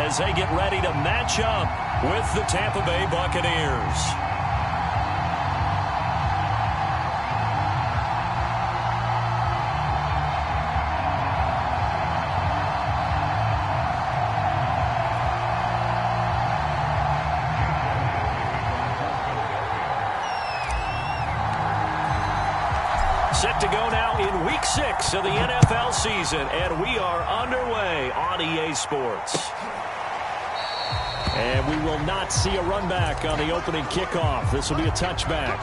as they get ready to match up with the Tampa Bay Buccaneers. Set to go now in Week 6 of the NFL season, and we are underway on EA Sports. And we will not see a run back on the opening kickoff. This will be a touchback.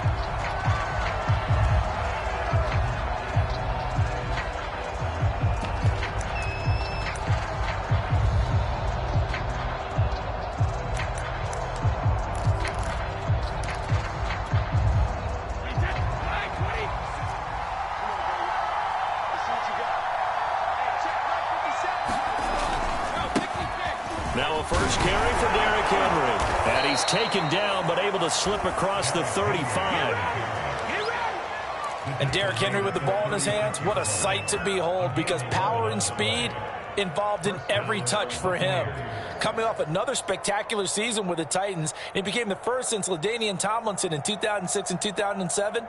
Now a first carry for Derrick Henry. And he's taken down, but able to slip across the 35. And Derrick Henry with the ball in his hands, what a sight to behold, because power and speed involved in every touch for him. Coming off another spectacular season with the Titans, he became the first since LaDainian Tomlinson in 2006 and 2007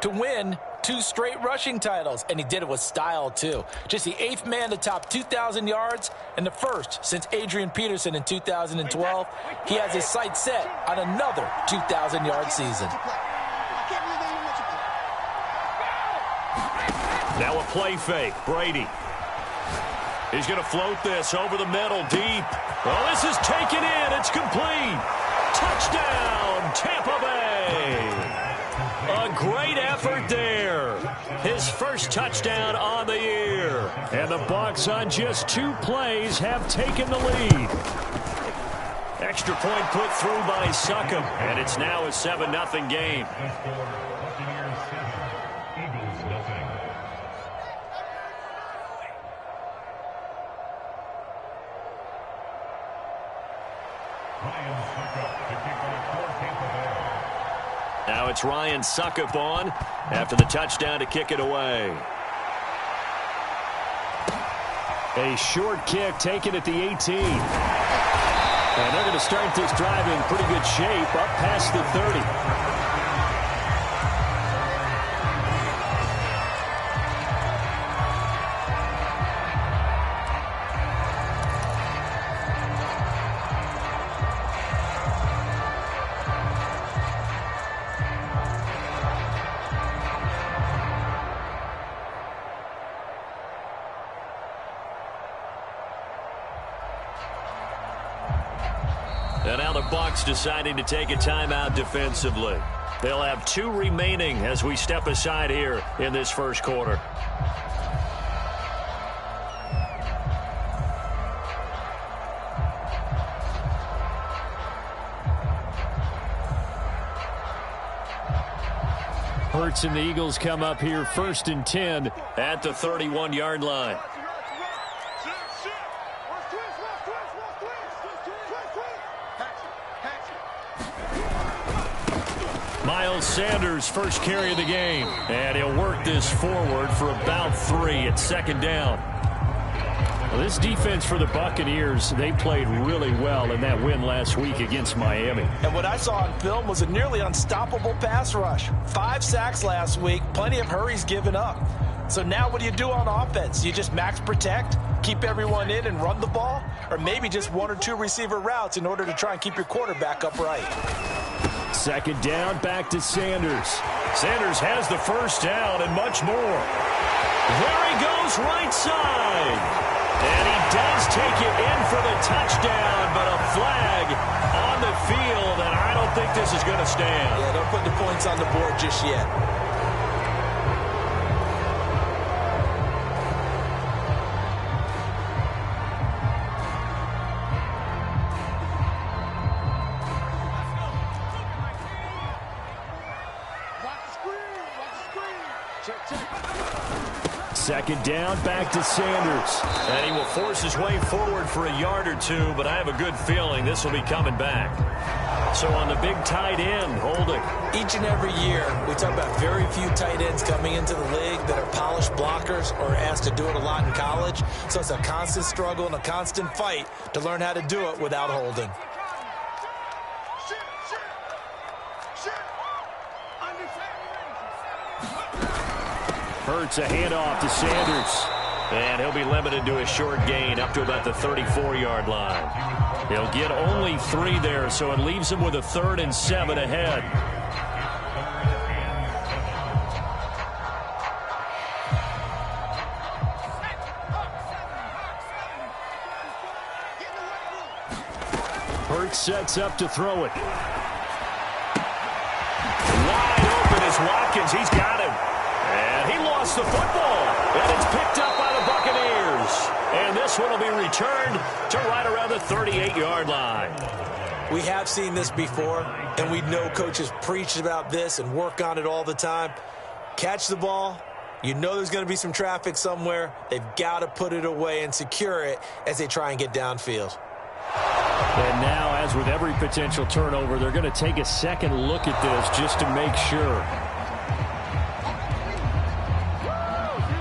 to win 2 straight rushing titles, and he did it with style too. Just the 8th man to top 2,000 yards and the first since Adrian Peterson in 2012. He has his sights set on another 2,000-yard season. Now a play fake. Brady. He's going to float this over the middle deep. Oh, this is taken in. It's complete. Touchdown, Tampa Bay. A great effort there. His first touchdown on the year. And the Bucs on just 2 plays have taken the lead. Extra point put through by Succop. And it's now a 7-0 game. Now it's Ryan Succop on after the touchdown to kick it away. A short kick taken at the 18. And they're going to start this drive in pretty good shape up past the 30. And now the Bucs deciding to take a timeout defensively. They'll have 2 remaining as we step aside here in this first quarter. Hurts and the Eagles come up here 1st and 10 at the 31-yard line. Miles Sanders, first carry of the game. And he'll work this forward for about 3 at 2nd down. Well, this defense for the Buccaneers, they played really well in that win last week against Miami. And what I saw on film was a nearly unstoppable pass rush. 5 sacks last week, plenty of hurries given up. So now what do you do on offense? You just max protect, keep everyone in and run the ball? Or maybe just 1 or 2 receiver routes in order to try and keep your quarterback upright? 2nd down, back to Sanders. Sanders has the first down and much more. There he goes, right side. And he does take it in for the touchdown, but a flag on the field, and I don't think this is going to stand. Yeah, don't put the points on the board just yet. Second down, back to Sanders. And he will force his way forward for a yard or 2, but I have a good feeling this will be coming back. So on the big tight end, holding. Each and every year, we talk about very few tight ends coming into the league that are polished blockers or asked to do it a lot in college. So it's a constant struggle and a constant fight to learn how to do it without holding. Hurts a handoff to Sanders. And he'll be limited to a short gain up to about the 34-yard line. He'll get only 3 there, so it leaves him with a 3rd and 7 ahead. Hurts sets up to throw it. Wide open is Watkins. He's got him. And he lost the football. And it's picked up by the Buccaneers. And this one will be returned to right around the 38-yard line. We have seen this before, and we know coaches preach about this and work on it all the time. Catch the ball. You know there's going to be some traffic somewhere. They've got to put it away and secure it as they try and get downfield. And now, as with every potential turnover, they're going to take a second look at this just to make sure.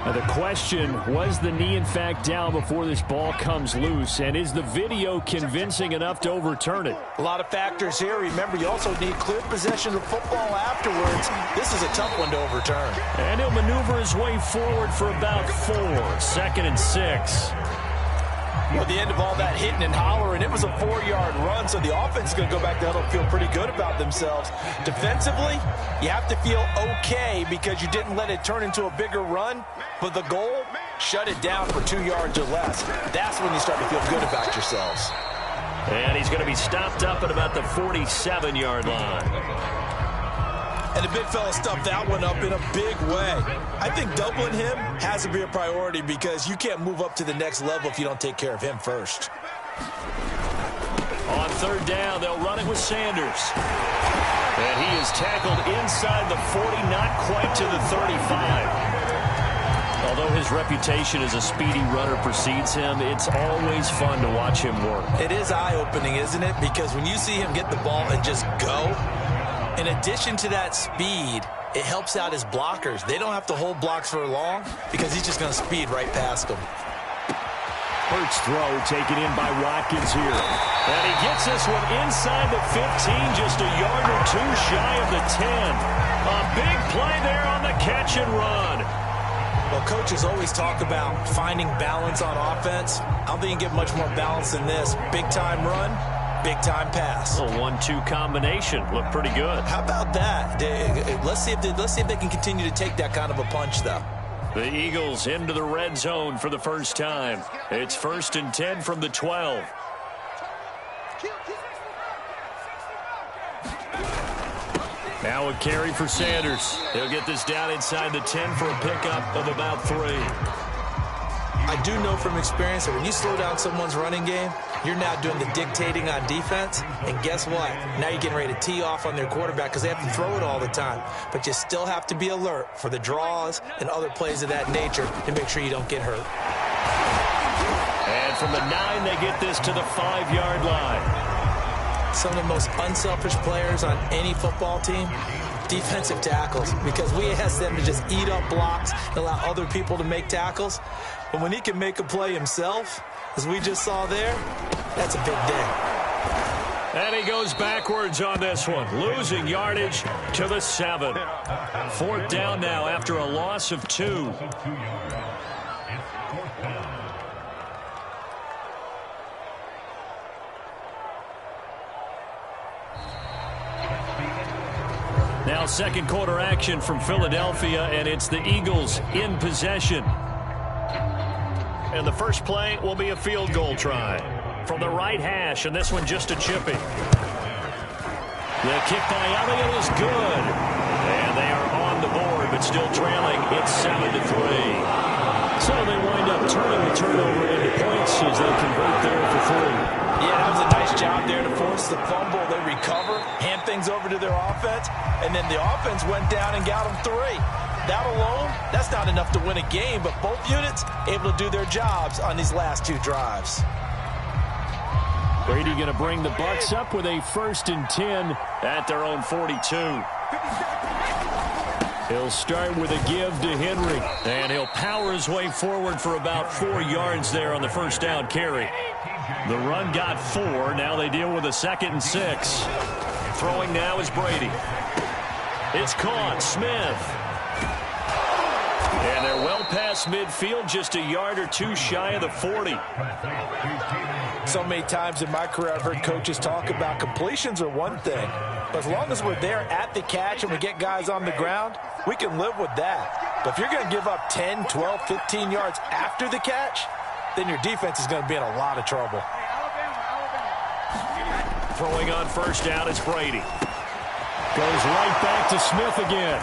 Now the question, was the knee in fact down before this ball comes loose? And is the video convincing enough to overturn it? A lot of factors here. Remember, you also need clear possession of football afterwards. This is a tough one to overturn. And he'll maneuver his way forward for about 4. 2nd and 6. At the end of all that hitting and hollering, it was a 4-yard run, so the offense is going to go back there and feel pretty good about themselves. Defensively, you have to feel okay because you didn't let it turn into a bigger run, but the goal, shut it down for 2 yards or less. That's when you start to feel good about yourselves. And he's going to be stopped up at about the 47-yard line. And the big fella stuffed that one up in a big way. I think doubling him has to be a priority because you can't move up to the next level if you don't take care of him first. On 3rd down, they'll run it with Sanders. And he is tackled inside the 40, not quite to the 35. Although his reputation as a speedy runner precedes him, it's always fun to watch him work. It is eye-opening, isn't it? Because when you see him get the ball and just go, in addition to that speed, it helps out his blockers. They don't have to hold blocks for long because he's just going to speed right past them. Hurts throw taken in by Watkins here. And he gets this one inside the 15, just a yard or 2 shy of the 10. A big play there on the catch and run. Well, coaches always talk about finding balance on offense. I don't think you can get much more balance than this. Big-time run, big-time pass. A 1-2 combination. Looked pretty good. How about that? Let's see if they can continue to take that kind of a punch, though. The Eagles into the red zone for the first time. It's 1st and 10 from the 12. Now a carry for Sanders. He'll get this down inside the 10 for a pickup of about 3. I do know from experience that when you slow down someone's running game, you're now doing the dictating on defense. And guess what? Now you're getting ready to tee off on their quarterback because they have to throw it all the time. But you still have to be alert for the draws and other plays of that nature to make sure you don't get hurt. And from the 9, they get this to the 5-yard line. Some of the most unselfish players on any football team, defensive tackles, because we ask them to just eat up blocks and allow other people to make tackles. But when he can make a play himself, as we just saw there, that's a big day. And he goes backwards on this one, losing yardage to the 7. 4th down now after a loss of 2. Now 2nd quarter action from Philadelphia, and it's the Eagles in possession. And the first play will be a field goal try from the right hash, and this one just a chippy. The kick by Elliott is good. And they are on the board, but still trailing. It's 7-3. So they wind up turning the turnover into points as they convert there for 3. Yeah, that was a nice job there to force the fumble. They recover, hand things over to their offense, and then the offense went down and got them 3. That alone, that's not enough to win a game, but both units able to do their jobs on these last 2 drives. Brady going to bring the Bucs up with a 1st and 10 at their own 42. He'll start with a give to Henry. And he'll power his way forward for about 4 yards there on the first down carry. The run got 4. Now they deal with a 2nd and 6. Throwing now is Brady. It's caught. Smith. And they're well past midfield, just a yard or 2 shy of the 40. So many times in my career I've heard coaches talk about completions are one thing. But as long as we're there at the catch and we get guys on the ground, we can live with that. But if you're going to give up 10, 12, 15 yards after the catch, then your defense is going to be in a lot of trouble. Throwing on first down, it's Brady. Goes right back to Smith again.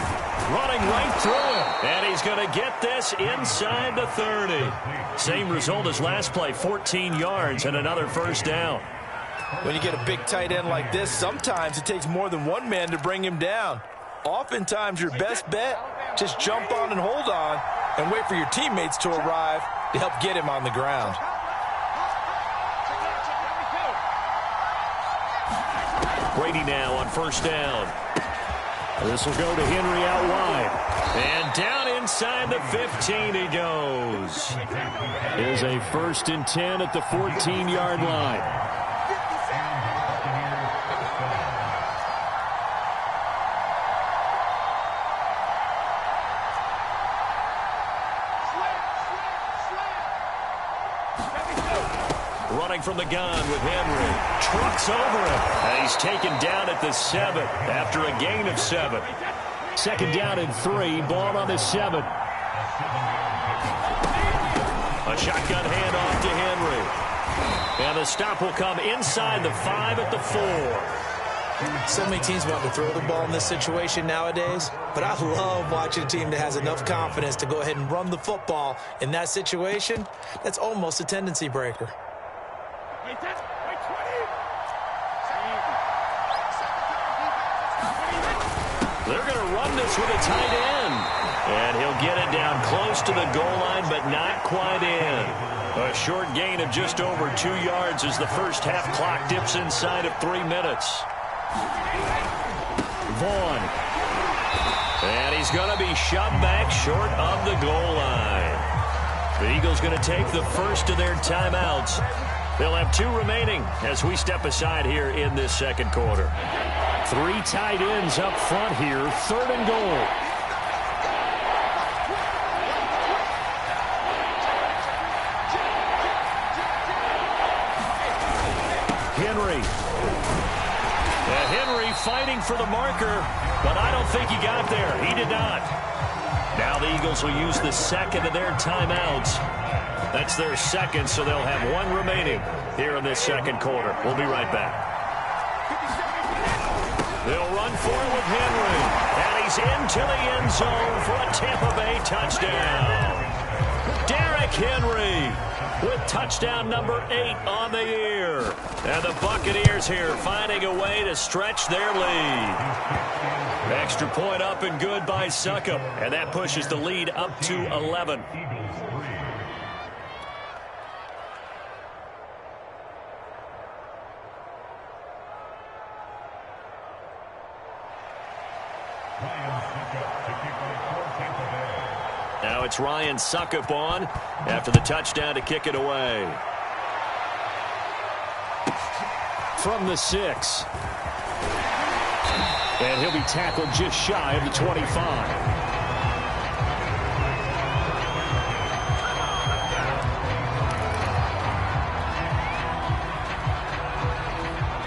Running right through him. And he's going to get this inside the 30. Same result as last play, 14 yards and another first down. When you get a big tight end like this, sometimes it takes more than one man to bring him down. Oftentimes your best bet, just jump on and hold on and wait for your teammates to arrive to help get him on the ground. Brady now on first down. This will go to Henry out wide. And down inside the 15 he goes. It is a 1st and 10 at the 14-yard line. Running from the gun with Henry. Trucks over him. And he's taken down at the 7 after a gain of 7. 2nd down and 3. Ball on the 7. A shotgun handoff to Henry. And the stop will come inside the 5 at the 4. So many teams want to throw the ball in this situation nowadays, but I love watching a team that has enough confidence to go ahead and run the football in that situation. That's almost a tendency breaker. They're going to run this with a tight end. And he'll get it down close to the goal line, but not quite in. A short gain of just over 2 yards as the first half clock dips inside of 3 minutes. Vaughn. And he's going to be shoved back short of the goal line. The Eagles going to take the first of their timeouts. They'll have 2 remaining as we step aside here in this second quarter. 3 tight ends up front here, 3rd and goal. Henry. And Henry fighting for the marker, but I don't think he got there. He did not. Now the Eagles will use the 2nd of their timeouts. That's their 2nd, so they'll have 1 remaining here in this second quarter. We'll be right back. They'll run for it with Henry. And he's into the end zone for a Tampa Bay touchdown. Derrick Henry with touchdown number 8 on the year. And the Buccaneers here finding a way to stretch their lead. Extra point up and good by Succop. And that pushes the lead up to 11. Now it's Ryan Succop on after the touchdown to kick it away. From the 6. And he'll be tackled just shy of the 25.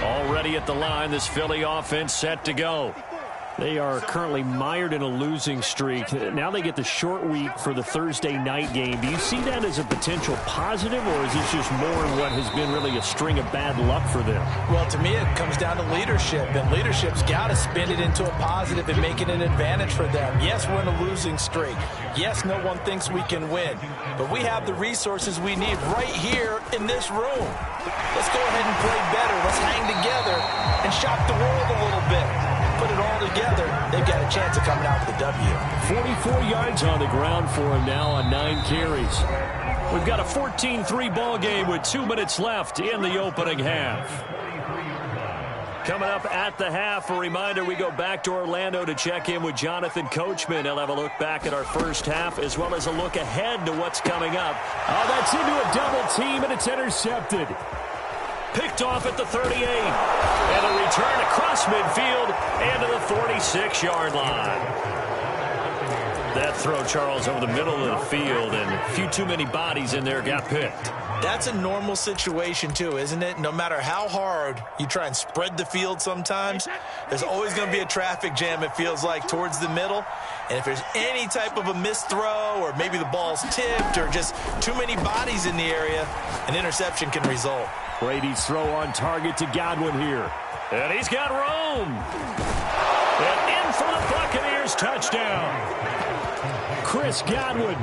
Already at the line, this Philly offense set to go. They are currently mired in a losing streak. Now they get the short week for the Thursday night game. Do you see that as a potential positive, or is this just more in what has been really a string of bad luck for them? Well, to me, it comes down to leadership, and leadership's got to spin it into a positive and make it an advantage for them. Yes, we're in a losing streak. Yes, no one thinks we can win, but we have the resources we need right here in this room. Let's go ahead and play better. Let's hang together and shock the world a little bit. Put it all together, they've got a chance of coming out with a W. 44 yards on the ground for him now on 9 carries. We've got a 14-3 ball game with 2 minutes left in the opening half. Coming up at the half, a reminder, we go back to Orlando to check in with Jonathan Coachman. He'll have a look back at our first half as well as a look ahead to what's coming up. Oh, that's into a double team, and it's intercepted. Picked off at the 38. And a return across midfield and to the 46-yard line. That throw, Charles, over the middle of the field, and a few too many bodies in there got picked. That's a normal situation, too, isn't it? No matter how hard you try and spread the field sometimes, there's always going to be a traffic jam, it feels like, towards the middle. And if there's any type of a missed throw or maybe the ball's tipped or just too many bodies in the area, an interception can result. Brady's throw on target to Godwin here. And he's got Rome. And in for the Buccaneers touchdown. Chris Godwin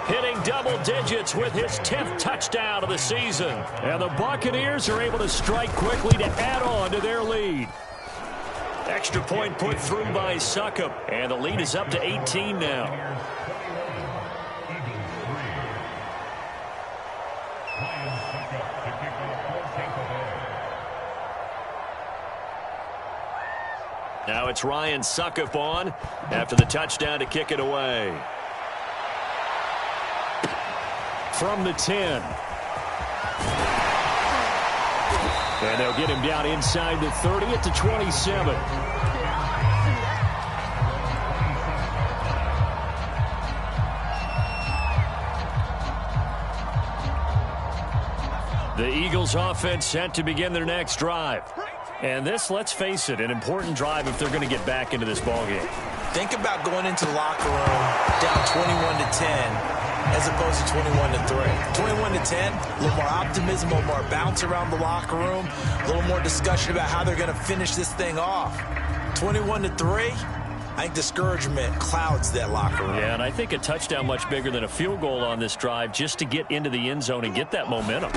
hitting double digits with his 10th touchdown of the season. And the Buccaneers are able to strike quickly to add on to their lead. Extra point put through by Succop. And the lead is up to 18 now. Now it's Ryan Succop on after the touchdown to kick it away. From the 10. And they'll get him down inside the 30 at the 27. The Eagles offense set to begin their next drive. And this, let's face it, an important drive if they're going to get back into this ballgame. Think about going into the locker room down 21-10 as opposed to 21-3. 21-10, a little more optimism, a little more bounce around the locker room, a little more discussion about how they're going to finish this thing off. 21-3, I think discouragement clouds that locker room. Yeah, and I think a touchdown much bigger than a field goal on this drive just to get into the end zone and get that momentum.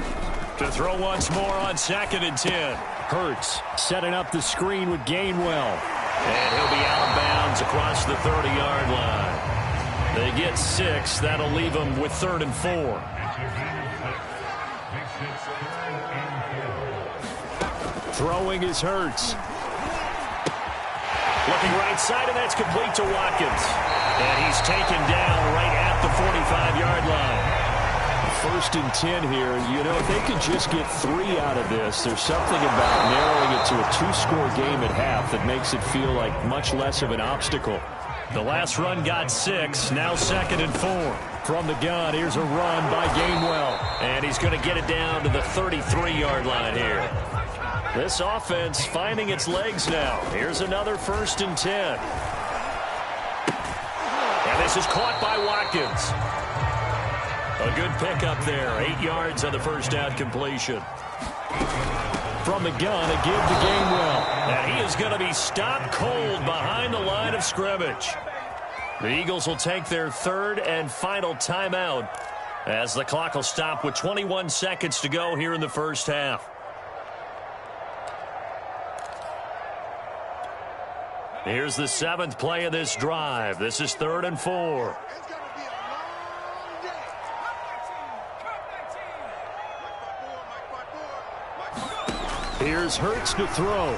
To throw once more on 2nd and 10. Hurts setting up the screen with Gainwell. And he'll be out of bounds across the 30-yard line. They get 6. That'll leave them with 3rd and 4. Throwing is Hurts. Looking right side, and that's complete to Watkins. And he's taken down right at the 45-yard line. 1st and 10 here. You know, if they could just get 3 out of this, there's something about narrowing it to a 2-score game at half that makes it feel like much less of an obstacle. The last run got 6. Now 2nd and 4. From the gun, here's a run by Gainwell. And he's going to get it down to the 33-yard line here. This offense finding its legs now. Here's another 1st and 10. And this is caught by Watkins. A good pickup there. 8 yards on the first down completion. From the gun, a give to Gainwell. And he is going to be stopped cold behind the line of scrimmage. The Eagles will take their 3rd and final timeout as the clock will stop with 21 seconds to go here in the first half. Here's the 7th play of this drive. This is 3rd and 4. Here's Hurts to throw.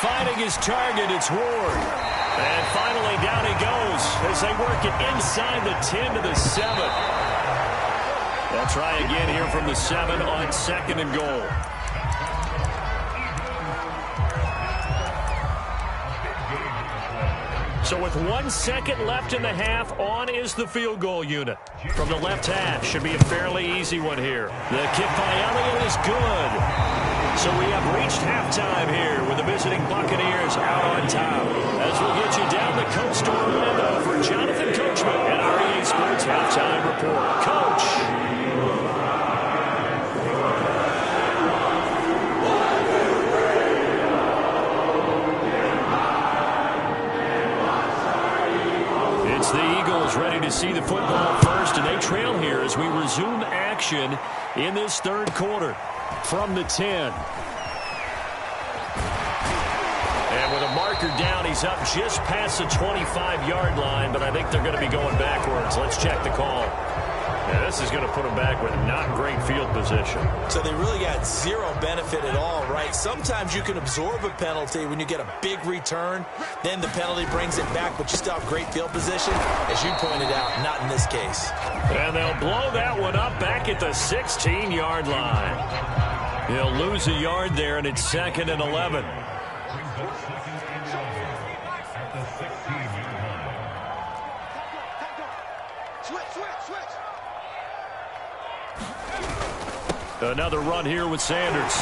Finding his target, it's Ward. And finally down he goes as they work it inside the 10 to the 7. They'll try again here from the 7 on 2nd and goal. So with 1 second left in the half, on is the field goal unit. From the left hash, should be a fairly easy one here. The kick by Elliott is good. So we have reached halftime here with the visiting Buccaneers out on top. As we'll get you down the coast to Orlando for Jonathan Coachman at our EA Sports Halftime Report. Coach. Ready to see the football first, and they trail here as we resume action in this 3rd quarter. From the 10. And with a mark marker down. He's up just past the 25-yard line, but I think they're going to be going backwards. Let's check the call. Yeah, this is going to put them back with not great field position. So they really got zero benefit at all, right? Sometimes you can absorb a penalty when you get a big return. Then the penalty brings it back, but you still have great field position. As you pointed out, not in this case. And they'll blow that one up back at the 16-yard line. He'll lose a yard there, and it's 2nd and 11. Another run here with Sanders.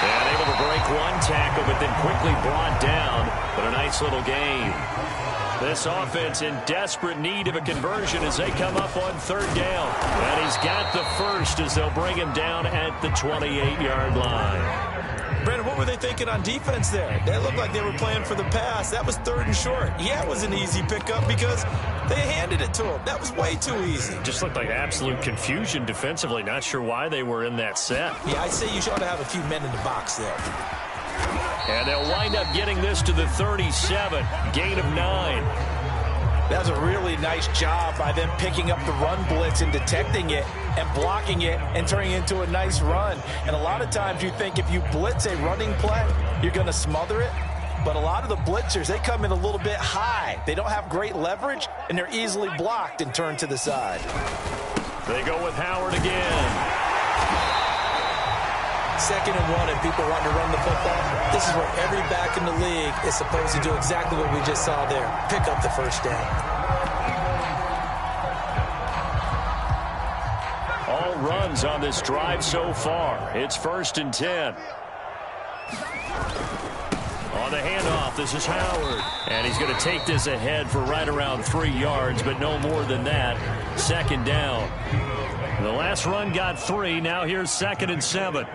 And able to break one tackle, but then quickly brought down. But a nice little gain. This offense in desperate need of a conversion as they come up on 3rd down. And he's got the first as they'll bring him down at the 28-yard line. Brandon, what were they thinking on defense there? They looked like they were playing for the pass. That was 3rd and short. Yeah, it was an easy pickup because they handed it to him. That was way too easy. Just looked like absolute confusion defensively. Not sure why they were in that set. Yeah, I'd say you ought to have a few men in the box there. And they'll wind up getting this to the 37. Gain of 9. That was a really nice job by them picking up the run blitz and detecting it and blocking it and turning it into a nice run. And a lot of times you think if you blitz a running play, you're going to smother it. But a lot of the blitzers, they come in a little bit high. They don't have great leverage, and they're easily blocked and turned to the side. They go with Howard again. 2nd and 1 and people wanting to run the football. This is where every back in the league is supposed to do exactly what we just saw there. Pick up the first down. All runs on this drive so far. It's 1st and 10. On the handoff, this is Howard. And he's going to take this ahead for right around 3 yards, but no more than that. 2nd down. The last run got 3. Now here's 2nd and 7.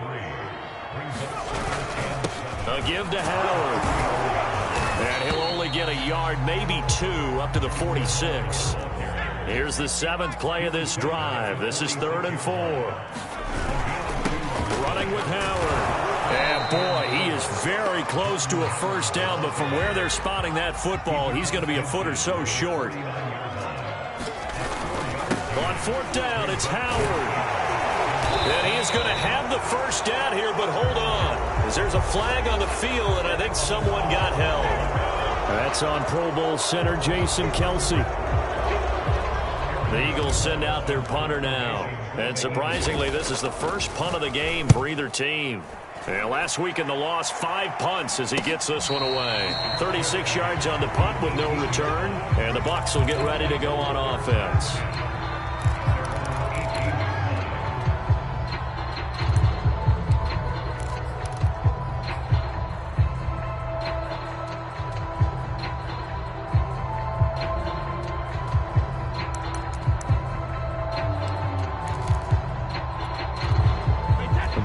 A give to Howard. And he'll only get a yard, maybe 2, up to the 46. Here's the 7th play of this drive. This is 3rd and 4. Running with Howard. And boy, he is very close to a first down, but from where they're spotting that football, he's going to be a foot or so short. On 4th down, it's Howard. And he is going to have the first down here, but hold on. Because there's a flag on the field, and I think someone got held. That's on Pro Bowl center Jason Kelsey. The Eagles send out their punter now. And surprisingly, this is the first punt of the game for either team. And last week in the loss, 5 punts as he gets this one away. 36 yards on the punt with no return. And the Bucs will get ready to go on offense.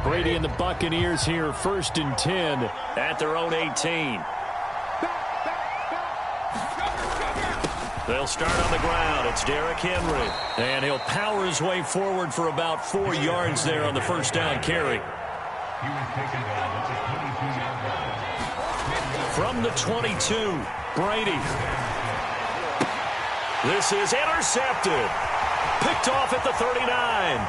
Brady and the Buccaneers here, 1st and 10 at their own 18. They'll start on the ground. It's Derrick Henry. And he'll power his way forward for about 4 yards there on the first down carry. From the 22, Brady. This is intercepted. Picked off at the 39.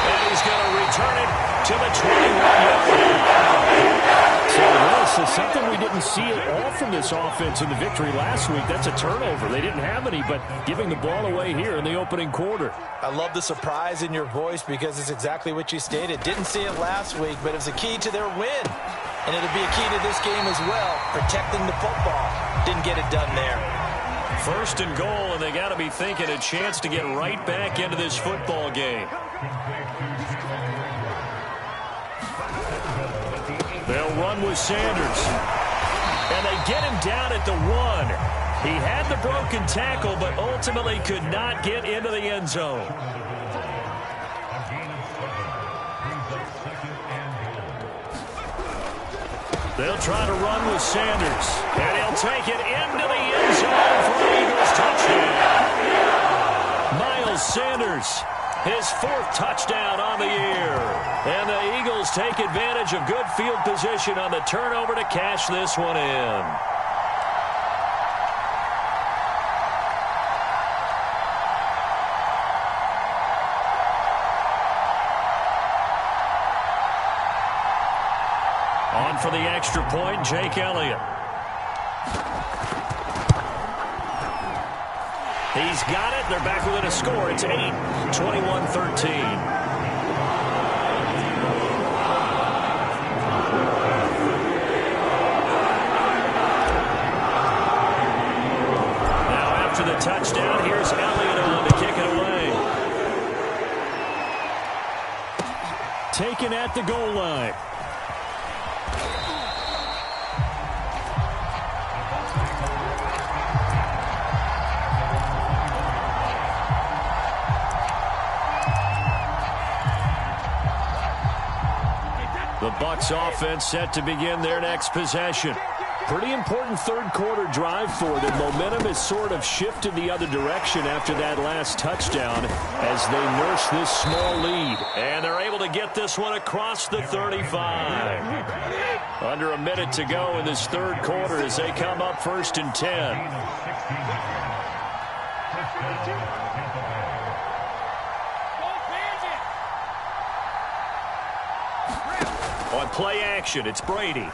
And he's going to return it to the 21-yard line. So this is something we didn't see at all from this offense in the victory last week. That's a turnover. They didn't have any, but giving the ball away here in the opening quarter. I love the surprise in your voice because it's exactly what you stated. Didn't see it last week, but it was a key to their win. And it'll be a key to this game as well, protecting the football. Didn't get it done there. 1st and goal, and they got to be thinking a chance to get right back into this football game. They'll run with Sanders. And they get him down at the 1. He had the broken tackle, but ultimately could not get into the end zone. They'll try to run with Sanders. And he'll take it into the end zone for an Eagles touchdown. Miles Sanders, his 4th touchdown on the year. And the Eagles Buccaneers take advantage of good field position on the turnover to cash this one in. On for the extra point, Jake Elliott. He's got it. They're back within a score. It's 8, 21-13. After the touchdown, here's Elliott on to kick it away. Taken at the goal line. The Bucs offense set to begin their next possession. Pretty important third-quarter drive for them. Momentum has sort of shifted the other direction after that last touchdown as they nurse this small lead. And they're able to get this one across the 35. Under a minute to go in this third quarter as they come up 1st and 10. On play action, it's Brady.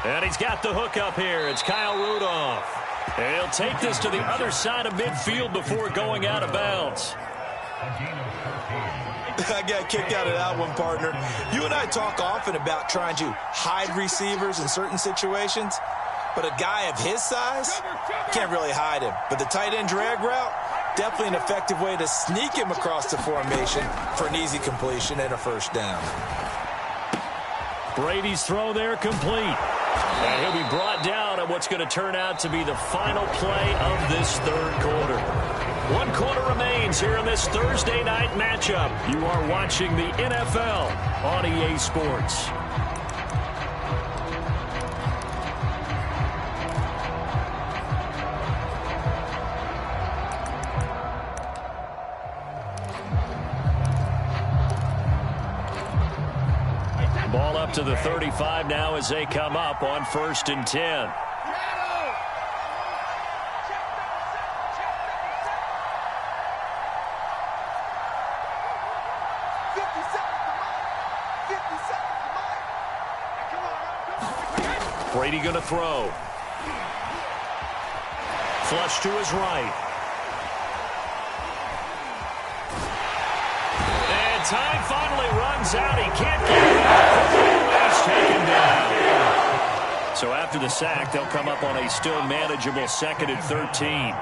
And he's got the hook up here. It's Kyle Rudolph. And he'll take this to the other side of midfield before going out of bounds. I got kicked out of that one, partner. You and I talk often about trying to hide receivers in certain situations, but a guy of his size can't really hide him. But the tight end drag route, definitely an effective way to sneak him across the formation for an easy completion and a first down. Brady's throw there complete. And he'll be brought down on what's going to turn out to be the final play of this third quarter. 1 quarter remains here in this Thursday night matchup. You are watching the NFL on EA Sports. Ball up to the 35 now as they come up on 1st and 10. Brady going to throw. Flush to his right. And time finally runs out. He can't get it back. He's taken down. So after the sack, they'll come up on a still manageable 2nd and 13.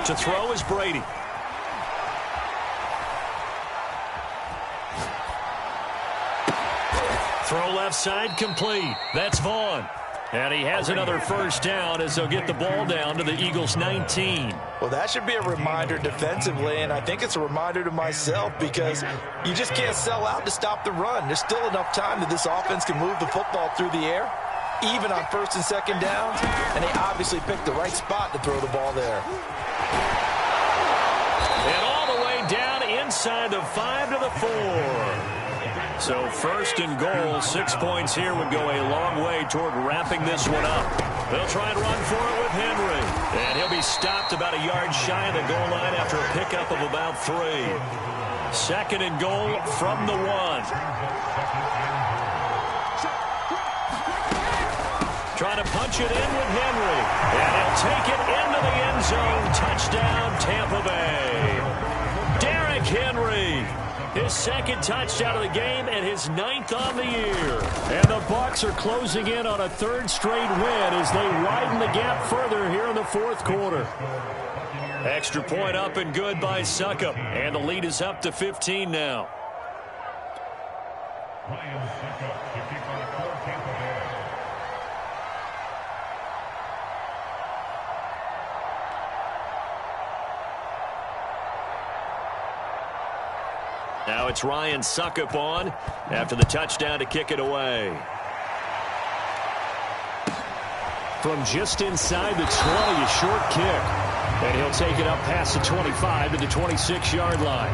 To throw is Brady. Throw left side complete. That's Vaughn. And he has another first down as they'll get the ball down to the Eagles' 19. Well, that should be a reminder defensively, and I think it's a reminder to myself because you just can't sell out to stop the run. There's still enough time that this offense can move the football through the air, even on 1st and 2nd downs, and they obviously picked the right spot to throw the ball there. And all the way down inside the 5 to the 4. So 1st and goal, 6 points here would go a long way toward wrapping this one up. They'll try and run for it with Henry. And he'll be stopped about a yard shy of the goal line after a pickup of about 3. 2nd and goal from the 1. Trying to punch it in with Henry. And he'll take it into the end zone. Touchdown, Tampa Bay. Derrick Henry. His 2nd touchdown of the game and his 9th on the year. And the Bucs are closing in on a 3rd straight win as they widen the gap further here in the 4th quarter. Extra point up and good by Succop. And the lead is up to 15 now. Now it's Ryan Succop on after the touchdown to kick it away. From just inside the 20, a short kick. And he'll take it up past the 25 to the 26-yard line.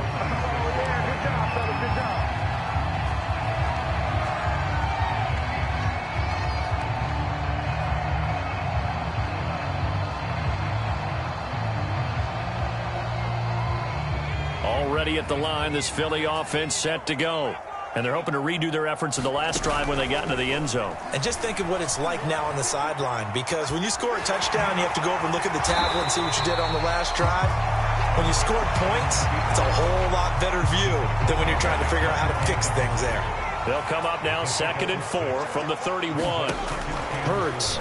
Already at the line, this Philly offense set to go. And they're hoping to redo their efforts in the last drive when they got into the end zone. And just think of what it's like now on the sideline, because when you score a touchdown, you have to go over and look at the tablet and see what you did on the last drive. When you scored points, it's a whole lot better view than when you're trying to figure out how to fix things there. They'll come up now 2nd and 4 from the 31. Hurts.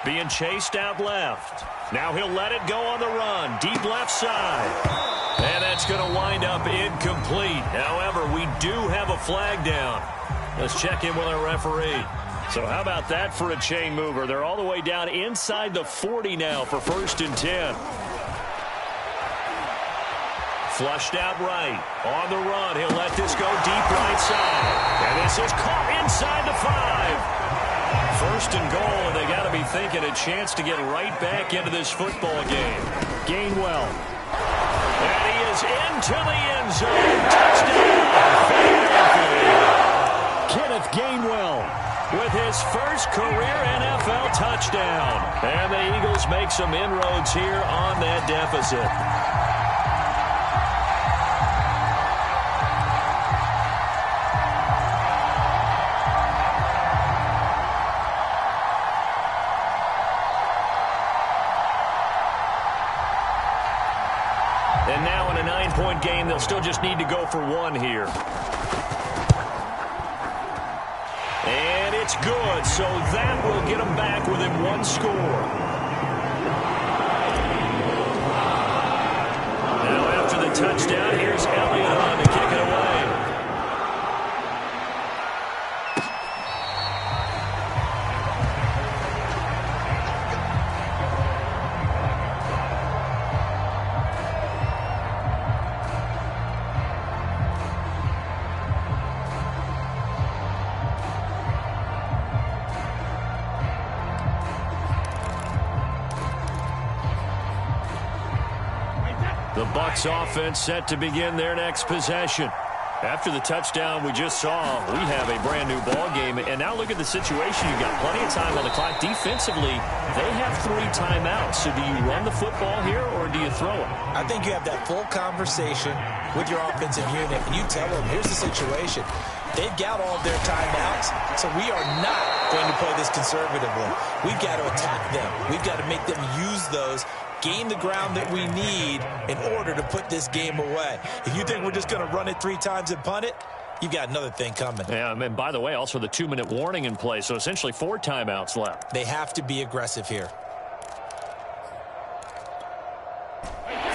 Being chased out left. Now he'll let it go on the run. Deep left side. And that's going to wind up incomplete. However, we do have a flag down. Let's check in with our referee. So how about that for a chain mover? They're all the way down inside the 40 now for 1st and 10. Flushed out right. On the run. He'll let this go deep right side. And this is caught inside the 5. 1st and goal, and they got to be thinking a chance to get right back into this football game. Gainwell. And he is into the end zone. Touchdown. Kenneth Gainwell with his first career NFL touchdown. And the Eagles make some inroads here on that deficit. And now in a 9-point game, they'll still just need to go for 1 here. And it's good, so that will get them back within 1 score. Now after the touchdown, here's Elliott on to kick it away. The Bucs offense set to begin their next possession. After the touchdown we just saw, we have a brand new ball game. And now look at the situation. You've got plenty of time on the clock. Defensively, they have 3 timeouts. So do you run the football here or do you throw it? I think you have that full conversation with your offensive unit, and you tell them, here's the situation. They've got all of their timeouts, so we are not going to play this conservatively. We've got to attack them. We've got to make them use those, gain the ground that we need in order to put this game away. If you think we're just going to run it 3 times and punt it, you've got another thing coming. Yeah, and by the way, also the 2-minute warning in play, so essentially 4 timeouts left. They have to be aggressive here.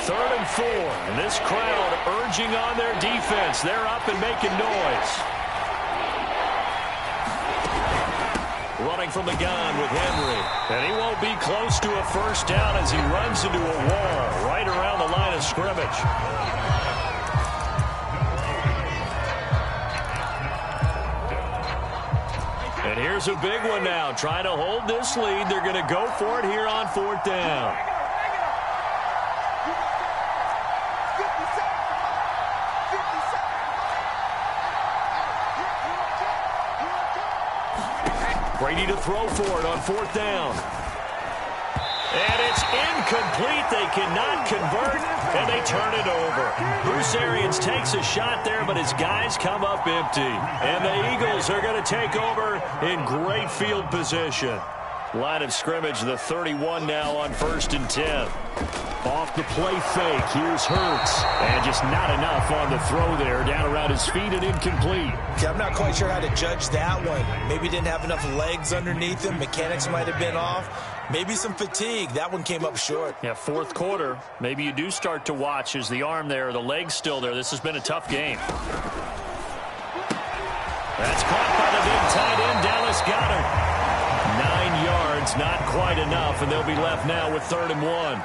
3rd and 4, and this crowd urging on their defense. They're up and making noise. Running from the gun with Henry. And he won't be close to a first down as he runs into a wall right around the line of scrimmage. And here's a big one now. Trying to hold this lead. They're going to go for it here on 4th down. Brady to throw for it on 4th down. And it's incomplete. They cannot convert, and they turn it over. Bruce Arians takes a shot there, but his guys come up empty. And the Eagles are going to take over in great field position. Line of scrimmage, the 31 now on 1st and 10. Off the play fake, here's Hurts. And just not enough on the throw there, down around his feet and incomplete. Okay, I'm not quite sure how to judge that one. Maybe didn't have enough legs underneath him. Mechanics might have been off. Maybe some fatigue. That one came up short. Yeah, 4th quarter. Maybe you do start to watch as the arm there, the leg's still there. This has been a tough game. That's caught by the big tight end, Dallas Goedert. 9 yards, not quite enough, and they'll be left now with 3rd and 1.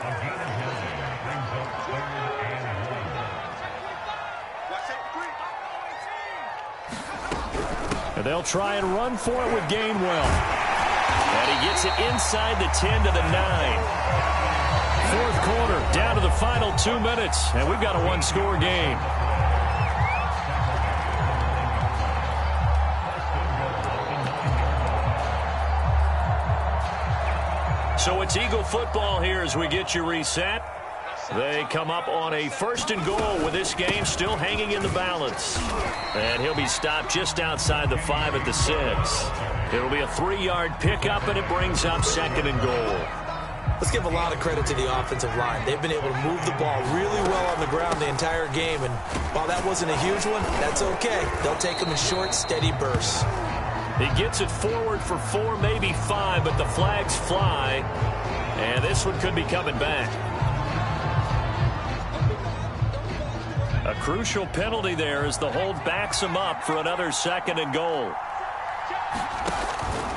And they'll try and run for it with Gainwell. And he he gets it inside the 10 to the 9. Fourth quarter, down to the final 2 minutes, and we've got a one-score game. So it's Eagle football here as we get you reset. They come up on a 1st and goal with this game still hanging in the balance. And he'll be stopped just outside the 5 at the 6. It'll be a 3-yard pickup, and it brings up 2nd and goal. Let's give a lot of credit to the offensive line. They've been able to move the ball really well on the ground the entire game. And while that wasn't a huge one, that's okay. They'll take them in short, steady bursts. He gets it forward for 4, maybe 5, but the flags fly. And this one could be coming back. A crucial penalty there as the hold backs him up for another 2nd and goal.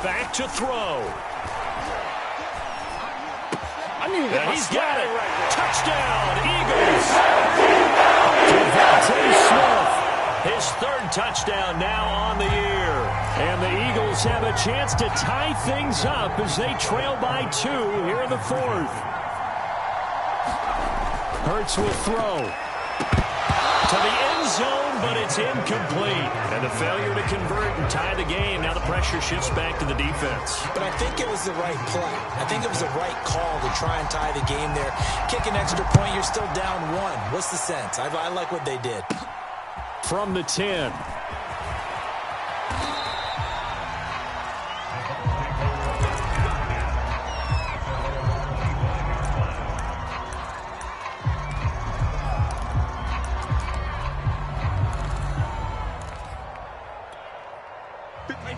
Back to throw. And he's got it. Touchdown, Eagles. Devontae Smith. His 3rd touchdown now on the year. And the Eagles have a chance to tie things up as they trail by 2 here in the 4th. Hurts will throw. To the end zone, but it's incomplete. And the failure to convert and tie the game. Now the pressure shifts back to the defense. But I think it was the right play. I think it was the right call to try and tie the game there. Kick an extra point, you're still down 1. What's the sense? I like what they did. From the 10.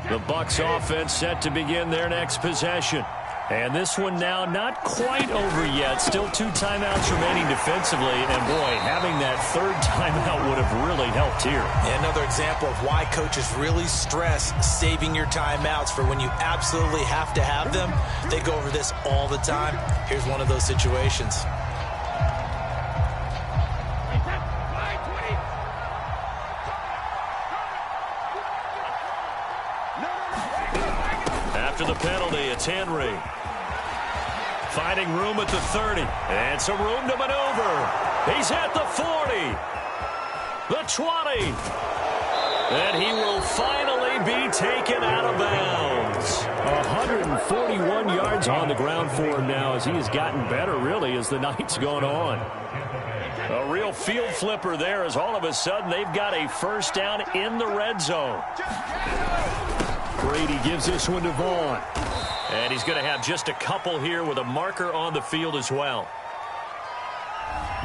The Bucs offense set to begin their next possession. And this one now not quite over yet. Still 2 timeouts remaining defensively. And, boy, having that 3rd timeout would have really helped here. And another example of why coaches really stress saving your timeouts for when you absolutely have to have them. They go over this all the time. Here's one of those situations. After the penalty, it's Henry. Finding room at the 30. And some room to maneuver. He's at the 40. The 20. And he will finally be taken out of bounds. 141 yards on the ground for him now as he has gotten better, really, as the night's gone on. A real field flipper there as all of a sudden they've got a 1st down in the red zone. Brady gives this one to Vaughn. And he's going to have just a couple here with a marker on the field as well.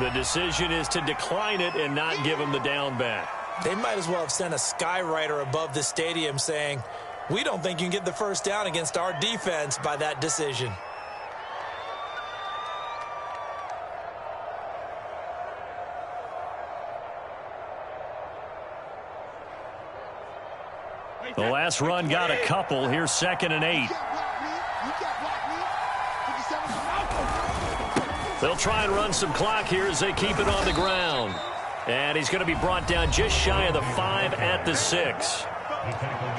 The decision is to decline it and not give him the down back. They might as well have sent a skywriter above the stadium saying, we don't think you can get the 1st down against our defense by that decision. The last run got a couple. Here's 2nd and 8. They'll try and run some clock here as they keep it on the ground. And he's going to be brought down just shy of the 5 at the 6.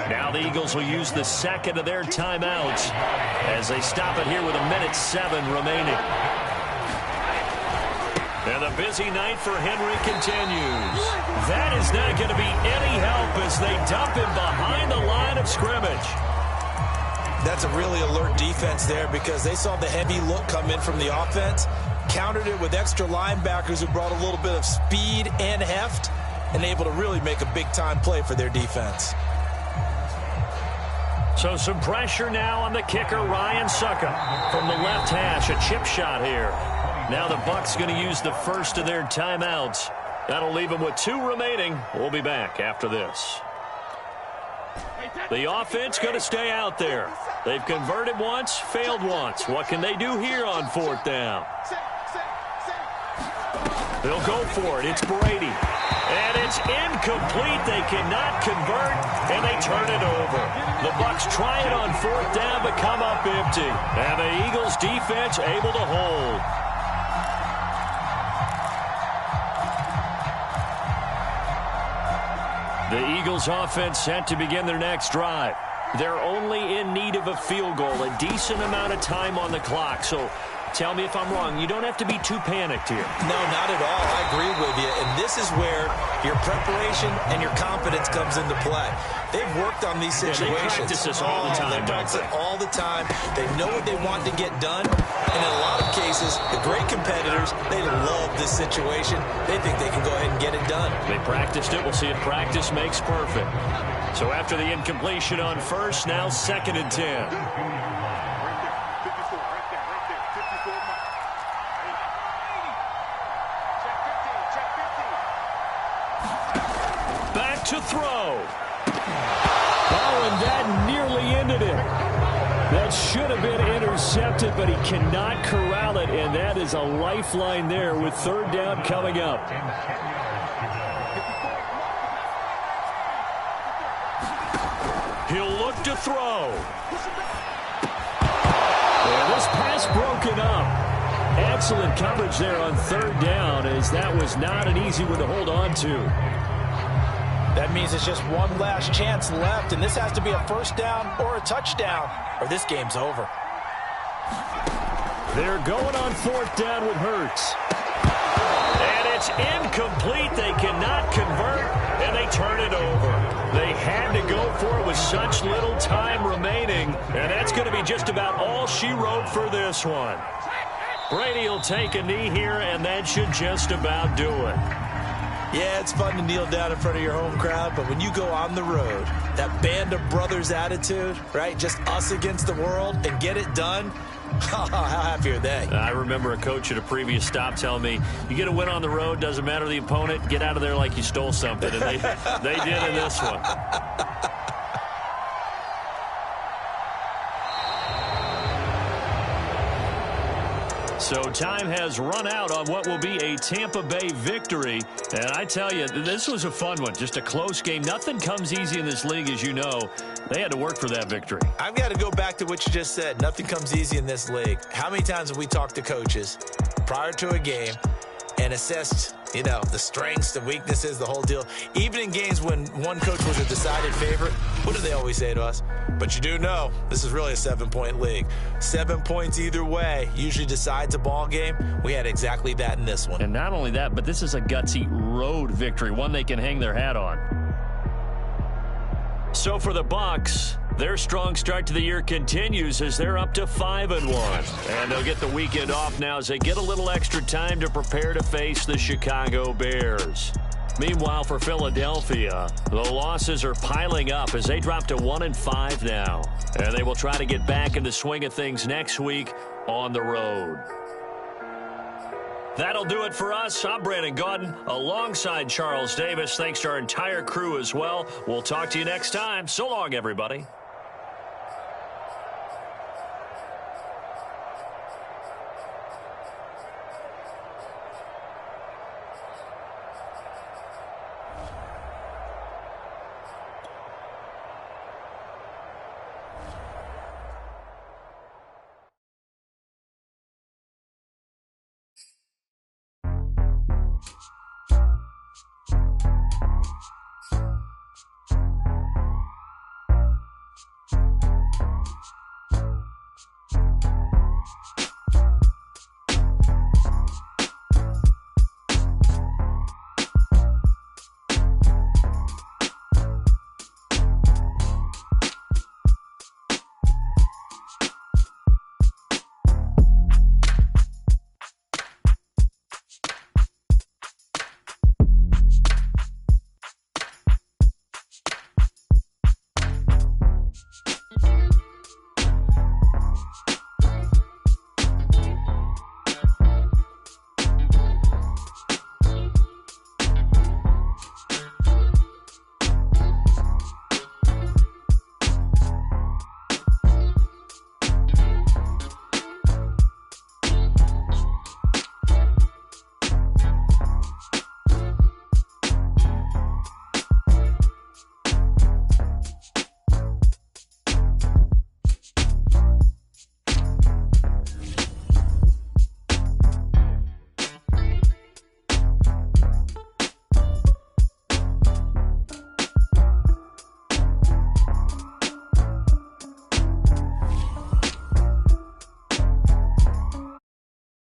Now the Eagles will use the 2nd of their timeouts as they stop it here with 1:07 remaining. And the busy night for Henry continues. That is not going to be any help as they dump him behind the line of scrimmage. That's a really alert defense there because they saw the heavy look come in from the offense, countered it with extra linebackers who brought a little bit of speed and heft, and able to really make a big-time play for their defense. So some pressure now on the kicker, Ryan Suckup. From the left hash, a chip shot here. Now the Bucs going to use the 1st of their timeouts. That'll leave them with 2 remaining. We'll be back after this. The offense going to stay out there. They've converted once, failed once. What can they do here on 4th down? They'll go for it. It's Brady. And it's incomplete. They cannot convert, and they turn it over. The Bucs try it on 4th down, but come up empty. And the Eagles defense able to hold. The Eagles offense set to begin their next drive. They're only in need of a field goal, a decent amount of time on the clock. So tell me if I'm wrong. You don't have to be too panicked here. No, not at all. I agree with you. And this is where your preparation and your confidence comes into play. They've worked on these situations. Yeah, they practice this all the time. They practice it all the time. They know what they want to get done. And in a lot of cases, the great competitors, they love this situation. They think they can go ahead and get it done. They practiced it. We'll see if practice makes perfect. So after the incompletion on first, now 2nd and 10. Back to throw. Oh, and that nearly ended it. That should have been intercepted, but he cannot corral it, and that is a lifeline there with 3rd down coming up. He'll look to throw. And this pass broken up. Excellent coverage there on 3rd down, as that was not an easy one to hold on to. That means it's just one last chance left, and this has to be a 1st down or a touchdown, or this game's over. They're going on 4th down with Hurts. And it's incomplete. They cannot convert, and they turn it over. They had to go for it with such little time remaining, and that's going to be just about all she wrote for this one. Brady will take a knee here, and that should just about do it. Yeah, it's fun to kneel down in front of your home crowd, but when you go on the road, that band of brothers attitude, right, just us against the world, and get it done, how happy are they? I remember a coach at a previous stop telling me, you get a win on the road, doesn't matter the opponent, get out of there like you stole something, and they did in this one. So time has run out on what will be a Tampa Bay victory. And I tell you, this was a fun one. Just a close game. Nothing comes easy in this league, as you know. They had to work for that victory. I've got to go back to what you just said. Nothing comes easy in this league. How many times have we talked to coaches prior to a game and assessed, you know, the strengths, the weaknesses, the whole deal? Even in games when one coach was a decided favorite, what do they always say to us? But you do know this is really a 7-point league. 7 points either way usually decides a ball game. We had exactly that in this one. And not only that, but this is a gutsy road victory, one they can hang their hat on. So for the Bucs, their strong start to the year continues as they're up to 5-1. And they'll get the weekend off now as they get a little extra time to prepare to face the Chicago Bears. Meanwhile, for Philadelphia, the losses are piling up as they drop to 1-5 now. And they will try to get back in the swing of things next week on the road. That'll do it for us. I'm Brandon Gaudin alongside Charles Davis. Thanks to our entire crew as well. We'll talk to you next time. So long, everybody.